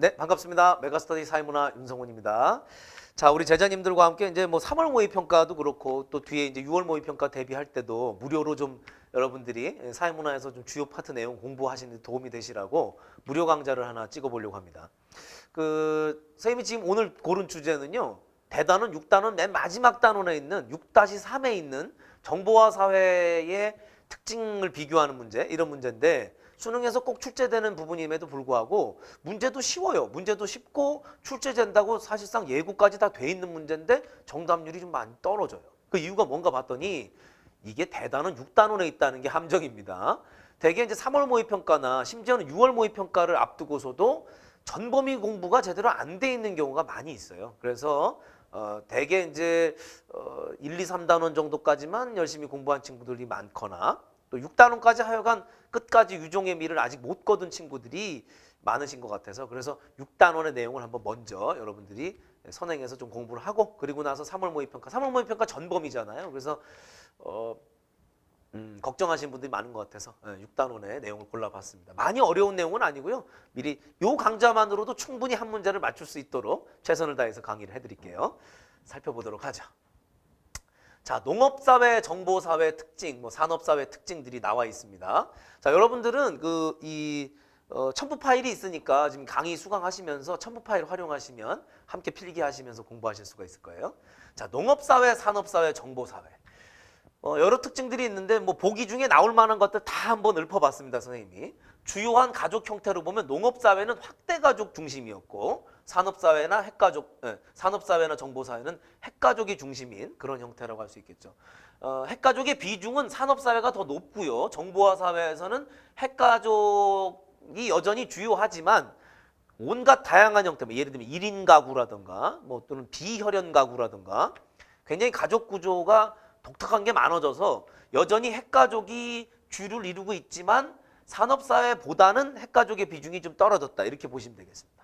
네, 반갑습니다. 메가스터디 사회문화 윤성훈입니다. 자, 우리 제자님들과 함께 이제 뭐 3월 모의평가도 그렇고 또 뒤에 이제 6월 모의평가 대비할 때도 무료로 좀 여러분들이 사회문화에서 좀 주요 파트 내용 공부하시는 데 도움이 되시라고 무료 강좌를 하나 찍어보려고 합니다. 선생님이 지금 오늘 고른 주제는요. 대단원 6단원 맨 마지막 단원에 있는 6-3에 있는 정보화 사회의 특징을 비교하는 문제, 이런 문제인데 수능에서 꼭 출제되는 부분임에도 불구하고 문제도 쉬워요. 문제도 쉽고 출제된다고 사실상 예고까지 다 돼 있는 문제인데 정답률이 좀 많이 떨어져요. 그 이유가 뭔가 봤더니 이게 대단원 6단원에 있다는 게 함정입니다. 대개 이제 3월 모의평가나 심지어는 6월 모의평가를 앞두고서도 전범위 공부가 제대로 안 돼 있는 경우가 많이 있어요. 그래서 대개 이제 1, 2, 3단원 정도까지만 열심히 공부한 친구들이 많거나 또 6단원까지 하여간 끝까지 유종의 미를 아직 못 거둔 친구들이 많으신 것 같아서 그래서 6단원의 내용을 한번 먼저 여러분들이 선행해서 좀 공부를 하고 그리고 나서 3월 모의평가, 3월 모의평가 전범위잖아요. 그래서 걱정하시는 분들이 많은 것 같아서 6단원의 내용을 골라봤습니다. 많이 어려운 내용은 아니고요. 미리 요 강좌만으로도 충분히 한 문제를 맞출 수 있도록 최선을 다해서 강의를 해드릴게요. 살펴보도록 하죠. 자, 농업사회, 정보사회 특징, 뭐 산업사회 특징들이 나와 있습니다. 자, 여러분들은 첨부 파일이 있으니까 지금 강의 수강하시면서 첨부 파일 활용하시면 함께 필기하시면서 공부하실 수가 있을 거예요. 자, 농업사회, 산업사회, 정보사회. 여러 특징들이 있는데 뭐 보기 중에 나올 만한 것들 다 한번 읊어봤습니다, 선생님이. 주요한 가족 형태로 보면 농업사회는 확대가족 중심이었고 산업사회나 산업사회나 정보사회는 핵가족이 중심인 그런 형태라고 할 수 있겠죠. 핵가족의 비중은 산업사회가 더 높고요. 정보화 사회에서는 핵가족이 여전히 주요하지만 온갖 다양한 형태, 예를 들면 1인 가구라든가 뭐 또는 비혈연 가구라든가 굉장히 가족 구조가 독특한 게 많아져서 여전히 핵가족이 주를 이루고 있지만 산업사회보다는 핵가족의 비중이 좀 떨어졌다. 이렇게 보시면 되겠습니다.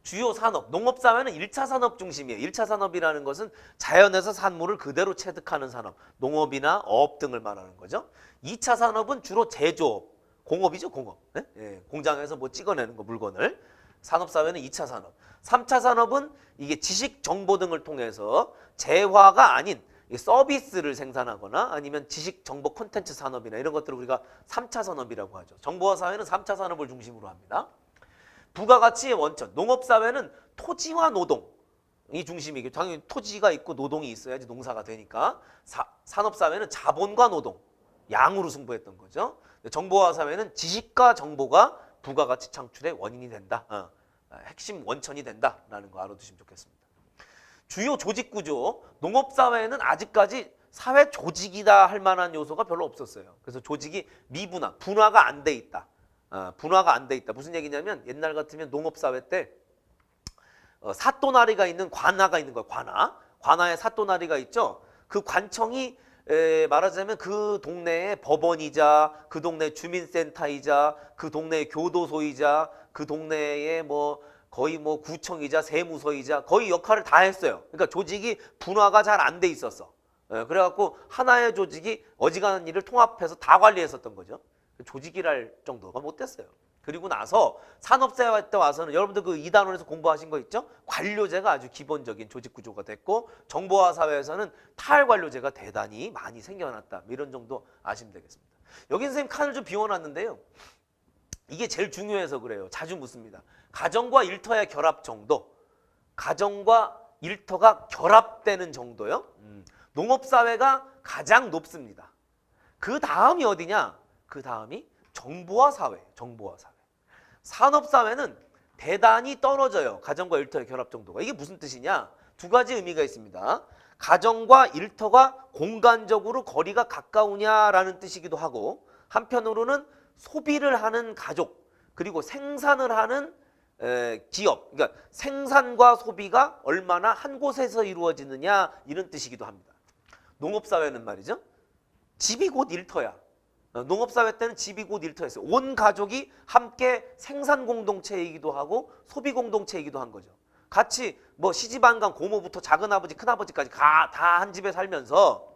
주요 산업, 농업사회는 1차 산업 중심이에요. 1차 산업이라는 것은 자연에서 산물을 그대로 체득하는 산업, 농업이나 어업 등을 말하는 거죠. 2차 산업은 주로 제조업, 공업이죠, 공업. 네? 공장에서 뭐 찍어내는 거, 물건을. 산업사회는 2차 산업. 3차 산업은 이게 지식, 정보 등을 통해서 재화가 아닌 서비스를 생산하거나 아니면 지식, 정보, 콘텐츠 산업이나 이런 것들을 우리가 3차 산업이라고 하죠. 정보화 사회는 3차 산업을 중심으로 합니다. 부가가치의 원천, 농업사회는 토지와 노동이 중심이고 당연히 토지가 있고 노동이 있어야지 농사가 되니까 산업사회는 자본과 노동, 양으로 승부했던 거죠. 정보화 사회는 지식과 정보가 부가가치 창출의 원인이 된다. 핵심 원천이 된다라는 거 알아두시면 좋겠습니다. 주요 조직 구조, 농업사회는 아직까지 사회 조직이다 할 만한 요소가 별로 없었어요. 그래서 조직이 미분화, 분화가 안 돼 있다. 분화가 안 돼 있다. 무슨 얘기냐면 옛날 같으면 농업사회 때 사또나리가 있는 관아가 있는 거예요. 관아에 사또나리가 있죠. 그 관청이 말하자면 그 동네의 법원이자 그 동네 주민센터이자 그 동네의 교도소이자 그 동네의 거의 구청이자 세무서이자 거의 역할을 다 했어요. 그러니까 조직이 분화가 잘 안 돼 있었어. 그래갖고 하나의 조직이 어지간한 일을 통합해서 다 관리했었던 거죠. 조직이랄 정도가 못 됐어요. 그리고 나서 산업사회 때 와서는 여러분들 그 2단원에서 공부하신 거 있죠? 관료제가 아주 기본적인 조직 구조가 됐고 정보화 사회에서는 탈관료제가 대단히 많이 생겨났다. 이런 정도 아시면 되겠습니다. 여기 선생님 칸을 좀 비워놨는데요. 이게 제일 중요해서 그래요. 자주 묻습니다. 가정과 일터의 결합 정도. 가정과 일터가 결합되는 정도요. 농업사회가 가장 높습니다. 그 다음이 어디냐? 그 다음이 정보화 사회. 정보화 사회. 산업사회는 대단히 떨어져요. 가정과 일터의 결합 정도가. 이게 무슨 뜻이냐? 두 가지 의미가 있습니다. 가정과 일터가 공간적으로 거리가 가까우냐라는 뜻이기도 하고 한편으로는 소비를 하는 가족 그리고 생산을 하는 기업, 그러니까 생산과 소비가 얼마나 한 곳에서 이루어지느냐 이런 뜻이기도 합니다. 농업사회는 말이죠. 집이 곧 일터야. 농업사회 때는 집이 곧 일터였어요. 온 가족이 함께 생산 공동체이기도 하고 소비 공동체이기도 한 거죠. 같이 시집안간 고모부터 작은아버지, 큰아버지까지 다 한 집에 살면서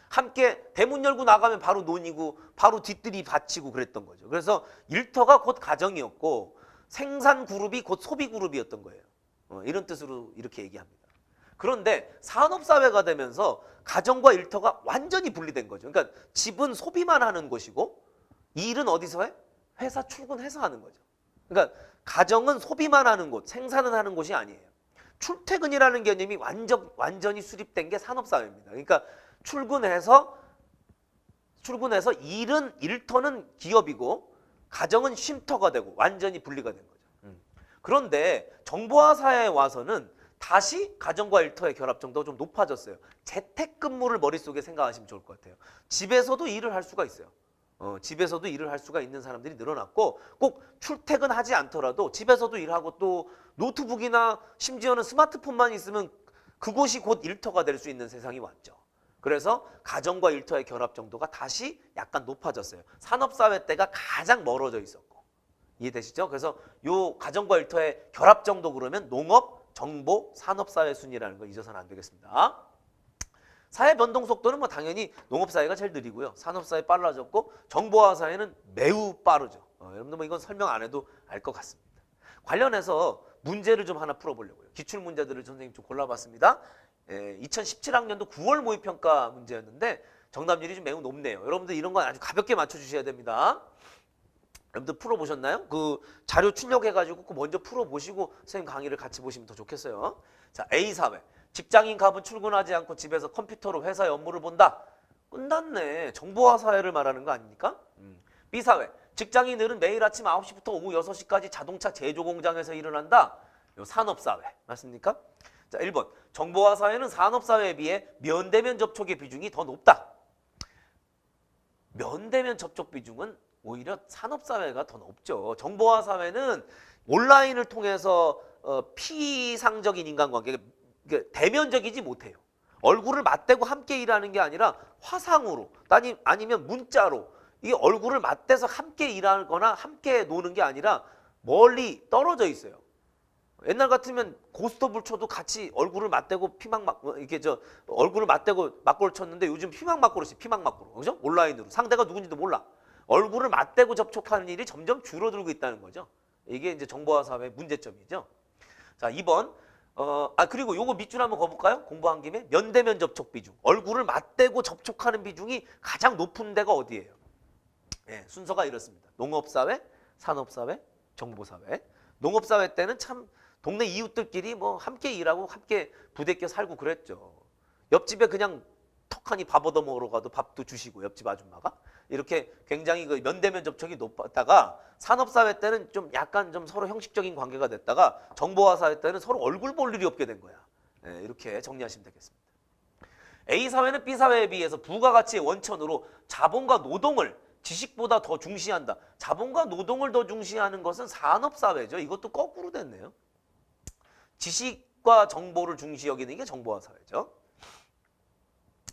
함께 대문 열고 나가면 바로 논이고 바로 뒤뜰이 받치고 그랬던 거죠. 그래서 일터가 곧 가정이었고 생산 그룹이 곧 소비 그룹이었던 거예요. 이런 뜻으로 이렇게 얘기합니다. 그런데 산업사회가 되면서 가정과 일터가 완전히 분리된 거죠. 그러니까 집은 소비만 하는 곳이고 일은 어디서 해? 회사 출근해서 하는 거죠. 그러니까 가정은 소비만 하는 곳, 생산을 하는 곳이 아니에요. 출퇴근이라는 개념이 완전히 수립된 게 산업사회입니다. 그러니까 출근해서 일터는 기업이고 가정은 쉼터가 되고 완전히 분리가 된 거죠. 그런데 정보화 사회에 와서는 다시 가정과 일터의 결합 정도가 좀 높아졌어요. 재택근무를 머릿속에 생각하시면 좋을 것 같아요. 집에서도 일을 할 수가 있어요. 집에서도 일을 할 수가 있는 사람들이 늘어났고 꼭 출퇴근하지 않더라도 집에서도 일하고 또 노트북이나 심지어는 스마트폰만 있으면 그곳이 곧 일터가 될 수 있는 세상이 왔죠. 그래서 가정과 일터의 결합 정도가 다시 약간 높아졌어요. 산업사회 때가 가장 멀어져 있었고. 이해되시죠? 그래서 요 가정과 일터의 결합 정도 그러면 농업, 정보, 산업사회 순위라는 거 잊어서는 안 되겠습니다. 사회 변동 속도는 뭐 당연히 농업사회가 제일 느리고요. 산업사회 빨라졌고 정보화 사회는 매우 빠르죠. 여러분들 뭐 이건 설명 안 해도 알 것 같습니다. 관련해서 문제를 좀 하나 풀어보려고요. 기출문제들을 선생님 좀 골라봤습니다. 2017학년도 9월 모의평가 문제였는데 정답률이 좀 매우 높네요. 여러분들 이런 건 아주 가볍게 맞춰주셔야 됩니다. 여러분들 풀어보셨나요? 그 자료 출력해가지고 먼저 풀어보시고 선생님 강의를 같이 보시면 더 좋겠어요. 자, A사회. 직장인 갑은 출근하지 않고 집에서 컴퓨터로 회사의 업무를 본다. 끝났네. 정보화 사회를 말하는 거 아닙니까? B사회. 직장인들은 매일 아침 9시부터 오후 6시까지 자동차 제조 공장에서 일을 한다. 요 산업사회. 맞습니까? 자, 1번. 정보화 사회는 산업사회에 비해 면대면 접촉의 비중이 더 높다. 면대면 접촉 비중은 오히려 산업사회가 더 높죠. 정보화 사회는 온라인을 통해서 피상적인 인간관계, 대면적이지 못해요. 얼굴을 맞대고 함께 일하는 게 아니라 화상으로 아니면 문자로 이게 얼굴을 맞대서 함께 일하거나 함께 노는 게 아니라 멀리 떨어져 있어요. 옛날 같으면 고스톱을 쳐도 같이 얼굴을 맞대고 얼굴을 맞대고 맞고를 쳤는데 요즘 피망맞고로 그죠? 온라인으로 상대가 누군지도 몰라. 얼굴을 맞대고 접촉하는 일이 점점 줄어들고 있다는 거죠. 이게 이제 정보화 사회의 문제점이죠. 자, 2번. 그리고 요거 밑줄 한번 거볼까요? 공부한 김에 면대면 접촉 비중. 얼굴을 맞대고 접촉하는 비중이 가장 높은 데가 어디예요? 네, 순서가 이렇습니다. 농업사회, 산업사회, 정보사회. 농업사회 때는 참 동네 이웃들끼리 뭐 함께 일하고 함께 부대껴 살고 그랬죠. 옆집에 그냥 턱하니 밥 얻어 먹으러 가도 밥도 주시고 옆집 아줌마가 이렇게 굉장히 그 면대면 접촉이 높았다가 산업사회 때는 좀 약간 좀 서로 형식적인 관계가 됐다가 정보화 사회 때는 서로 얼굴 볼 일이 없게 된 거야. 네, 이렇게 정리하시면 되겠습니다. A사회는 B사회에 비해서 부가가치의 원천으로 자본과 노동을 지식보다 더 중시한다. 자본과 노동을 더 중시하는 것은 산업사회죠. 이것도 거꾸로 됐네요. 지식과 정보를 중시 여기는 게 정보화 사회죠.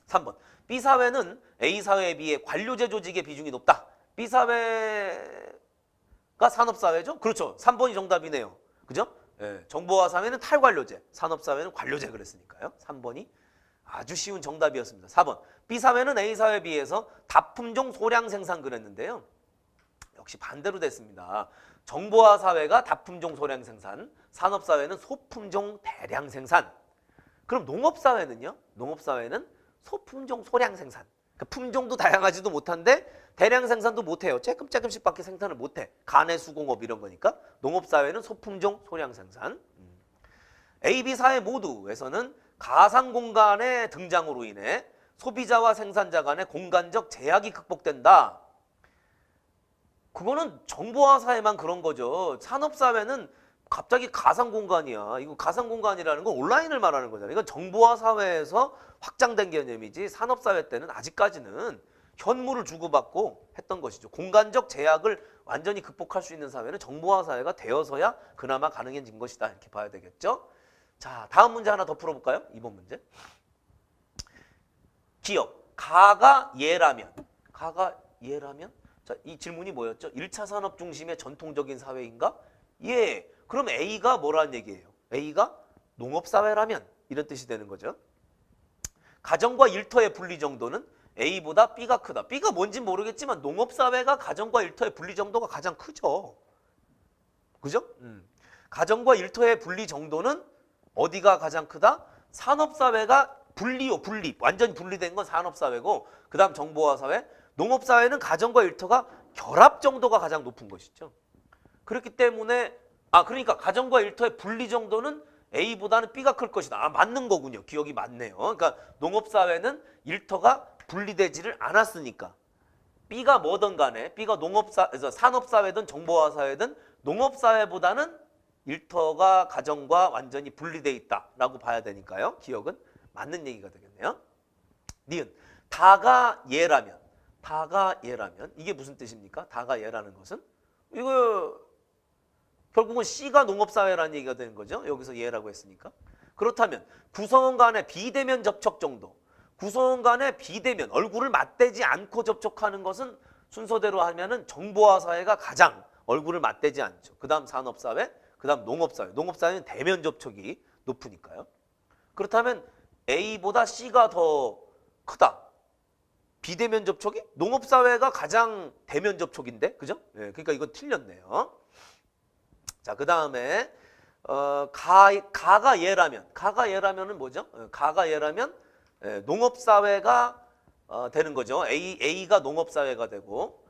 3번. B사회는 A사회에 비해 관료제 조직의 비중이 높다. B사회가 산업사회죠? 그렇죠. 3번이 정답이네요. 그죠? 예, 정보화 사회는 탈관료제, 산업사회는 관료제 그랬으니까요. 3번이 아주 쉬운 정답이었습니다. 4번. B사회는 A사회에 비해서 다품종 소량 생산 그랬는데요. 역시 반대로 됐습니다. 정보화 사회가 다품종 소량 생산, 산업사회는 소품종 대량 생산. 그럼 농업사회는요? 농업사회는 소품종 소량 생산. 그러니까 품종도 다양하지도 못한데 대량 생산도 못해요. 조금씩밖에 생산을 못해. 가내 수공업 이런 거니까. 농업사회는 소품종 소량 생산. A, B 사회 모두에서는 가상공간의 등장으로 인해 소비자와 생산자 간의 공간적 제약이 극복된다. 그거는 정보화 사회만 그런 거죠. 산업사회는 갑자기 가상공간이야. 이거 가상공간이라는 건 온라인을 말하는 거잖아요. 이건 정보화 사회에서 확장된 개념이지 산업사회 때는 아직까지는 현물을 주고받고 했던 것이죠. 공간적 제약을 완전히 극복할 수 있는 사회는 정보화 사회가 되어서야 그나마 가능해진 것이다. 이렇게 봐야 되겠죠. 자, 다음 문제 하나 더 풀어볼까요? 2번 문제. 기업. 가가 예라면. 자, 이 질문이 뭐였죠? 1차 산업 중심의 전통적인 사회인가? 예. 그럼 A가 뭐라는 얘기예요? A가 농업사회라면 이런 뜻이 되는 거죠. 가정과 일터의 분리 정도는 A보다 B가 크다. B가 뭔진 모르겠지만 농업사회가 가정과 일터의 분리 정도가 가장 크죠. 그죠? 가정과 일터의 분리 정도는 어디가 가장 크다? 산업사회가 분리, 완전히 분리된 건 산업사회고, 그 다음 정보화사회, 농업사회는 가정과 일터가 결합 정도가 가장 높은 것이죠. 그렇기 때문에 그러니까 가정과 일터의 분리 정도는 A보다는 B가 클 것이다. 맞는 거군요. 기억이 맞네요. 그러니까 농업사회는 일터가 분리되지를 않았으니까 B가 뭐든 간에 B가 산업사회든 정보화사회든 농업사회보다는 일터가 가정과 완전히 분리돼 있다라고 봐야 되니까요. 기억은 맞는 얘기가 되겠네요. 니은 다가 얘라면 이게 무슨 뜻입니까? 다가 얘라는 것은 이거 결국은 C가 농업사회라는 얘기가 되는 거죠. 여기서 얘라고 했으니까. 그렇다면 구성원 간의 비대면 접촉 정도. 구성원 간의 비대면, 얼굴을 맞대지 않고 접촉하는 것은 순서대로 하면은 정보화사회가 가장 얼굴을 맞대지 않죠. 그 다음 산업사회, 그 다음 농업사회. 농업사회는 대면 접촉이 높으니까요. 그렇다면 A보다 C가 더 크다. 비대면 접촉이? 농업사회가 가장 대면 접촉인데, 그죠? 예, 그러니까 이건 틀렸네요. 자, 그 다음에 가가 얘라면은 뭐죠? 가가 얘라면 농업사회가 되는 거죠. A가 농업사회가 되고,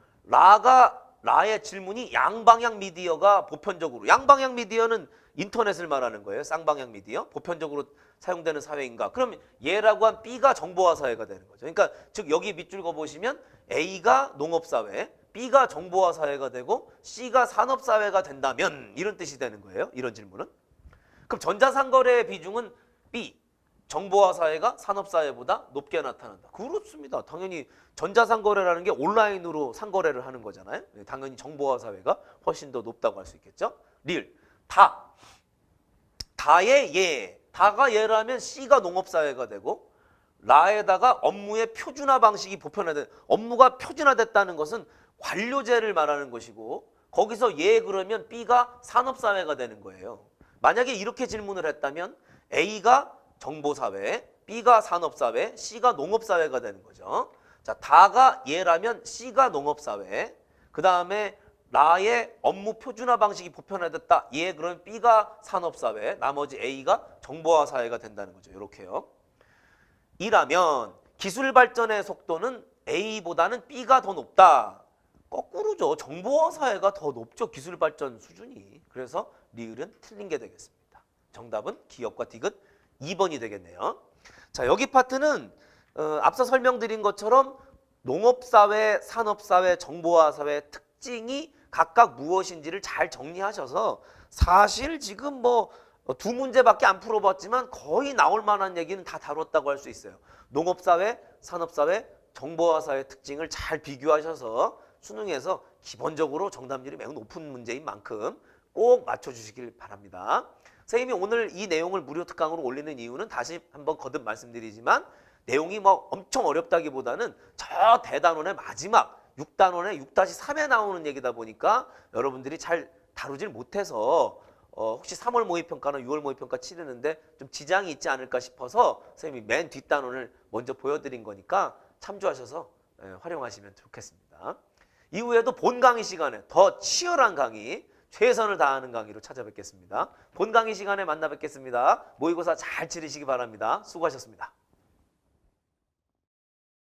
라의 질문이 양방향 미디어가 보편적으로, 양방향 미디어는 인터넷을 말하는 거예요. 쌍방향 미디어. 보편적으로 사용되는 사회인가? 그럼 얘라고 한 B가 정보화 사회가 되는 거죠. 그러니까 즉 여기 밑줄 거 보시면 A가 농업사회, B가 정보화 사회가 되고 C가 산업사회가 된다면 이런 뜻이 되는 거예요. 이런 질문은. 그럼 전자상거래의 비중은 B, 정보화 사회가 산업사회보다 높게 나타난다. 그렇습니다. 당연히 전자상거래라는 게 온라인으로 상거래를 하는 거잖아요. 당연히 정보화 사회가 훨씬 더 높다고 할 수 있겠죠. 리을, 다의 예. 다가 예라면 C가 농업사회가 되고, 라에다가 업무의 표준화 방식이 보편화된, 업무가 표준화됐다는 것은 관료제를 말하는 것이고, 거기서 예 그러면 B가 산업사회가 되는 거예요. 만약에 이렇게 질문을 했다면 A가 정보사회, B가 산업사회, C가 농업사회가 되는 거죠. 자, 다가 예라면 C가 농업사회, 그 다음에 라의 업무 표준화 방식이 보편화됐다. 예, 그러면 B가 산업사회, 나머지 A가 정보화 사회가 된다는 거죠. 이렇게요. 이라면 기술 발전의 속도는 A보다는 B가 더 높다. 거꾸로죠. 정보화 사회가 더 높죠. 기술 발전 수준이. 그래서 리을은 틀린 게 되겠습니다. 정답은 기업과 디귿 2번이 되겠네요. 자, 여기 파트는 앞서 설명드린 것처럼 농업사회, 산업사회, 정보화사회 특징이 각각 무엇인지를 잘 정리하셔서 사실 지금 뭐 두 문제밖에 안 풀어봤지만 거의 나올 만한 얘기는 다 다뤘다고 할 수 있어요. 농업사회, 산업사회, 정보화사회 특징을 잘 비교하셔서 수능에서 기본적으로 정답률이 매우 높은 문제인 만큼 꼭 맞춰주시길 바랍니다. 선생님이 오늘 이 내용을 무료 특강으로 올리는 이유는 다시 한번 거듭 말씀드리지만 내용이 뭐 엄청 어렵다기보다는 저 대단원의 마지막 6단원의 6-3에 나오는 얘기다 보니까 여러분들이 잘 다루질 못해서 혹시 3월 모의평가나 6월 모의평가 치르는데 좀 지장이 있지 않을까 싶어서 선생님이 맨 뒷단원을 먼저 보여드린 거니까 참조하셔서 활용하시면 좋겠습니다. 이후에도 본 강의 시간에 더 치열한 강의, 최선을 다하는 강의로 찾아뵙겠습니다. 본 강의 시간에 만나 뵙겠습니다. 모의고사 잘 치르시기 바랍니다. 수고하셨습니다.